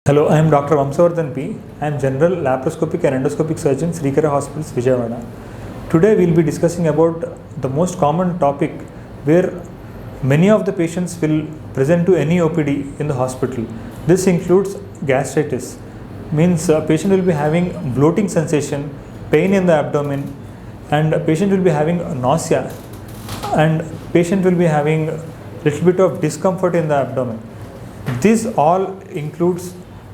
Hello, I am Dr. Vamsavardhan P. I am General Laparoscopic and Endoscopic Surgeon, Srikara Hospitals, Vijayawada. Today we will be discussing about the most common topic where many of the patients will present to any OPD in the hospital. This includes gastritis, means a patient will be having bloating sensation, pain in the abdomen, and a patient will be having nausea, and patient will be having little bit of discomfort in the abdomen. This all includes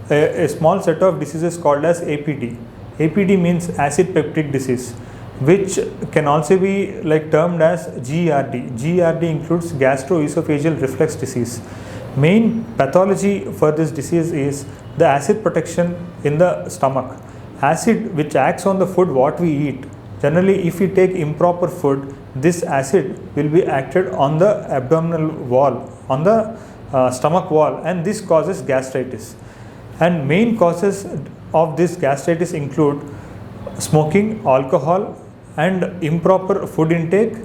a small set of diseases called as APD. APD means acid peptic disease, which can also be termed as GERD. GERD includes gastroesophageal reflux disease. Main pathology for this disease is the acid protection in the stomach. Acid which acts on the food what we eat. Generally, if we take improper food, this acid will be acted on the abdominal wall, on the stomach wall, and this causes gastritis. And main causes of this gastritis include smoking, alcohol, and improper food intake,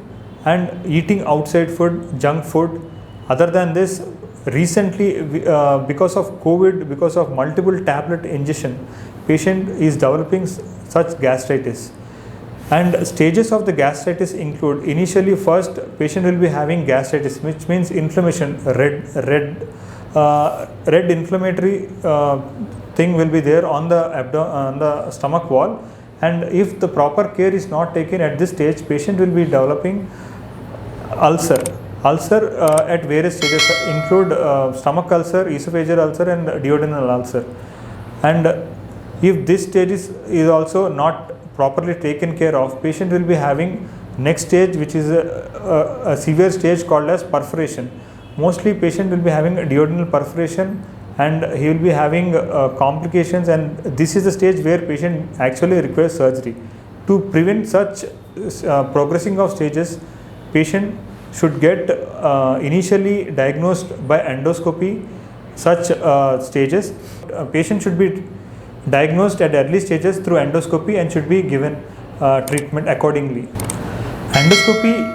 and eating outside food, junk food. Other than this, recently because of COVID, because of multiple tablet ingestion, patient is developing such gastritis. And stages of the gastritis include, initially first patient will be having gastritis, which means inflammation, red inflammatory thing will be there on the stomach wall, and if the proper care is not taken at this stage, patient will be developing ulcer. Ulcer at various stages include stomach ulcer, esophageal ulcer, and duodenal ulcer. And if this stage is also not properly taken care of, patient will be having next stage, which is a severe stage called as perforation. Mostly patient will be having a duodenal perforation, and he will be having complications, and this is the stage where patient actually requires surgery. To prevent such progressing of stages, patient should get initially diagnosed by endoscopy such stages. Patient should be diagnosed at early stages through endoscopy and should be given treatment accordingly. Endoscopy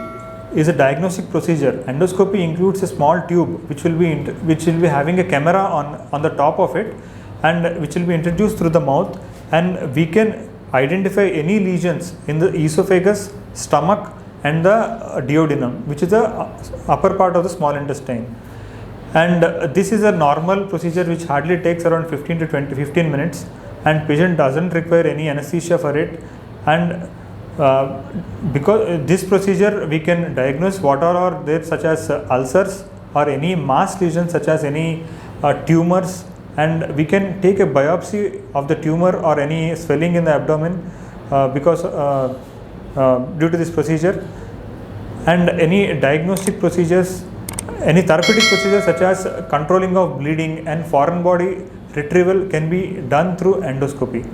is a diagnostic procedure. Endoscopy includes a small tube which will be having a camera on the top of it, and which will be introduced through the mouth, and we can identify any lesions in the esophagus, stomach, and the duodenum, which is the upper part of the small intestine. And this is a normal procedure which hardly takes around 15 minutes, and patient doesn't require any anesthesia for it. And because this procedure we can diagnose what are there, such as ulcers or any mass lesions such as any tumors, and we can take a biopsy of the tumor or any swelling in the abdomen because due to this procedure. And any diagnostic procedures, any therapeutic procedures such as controlling of bleeding and foreign body retrieval can be done through endoscopy.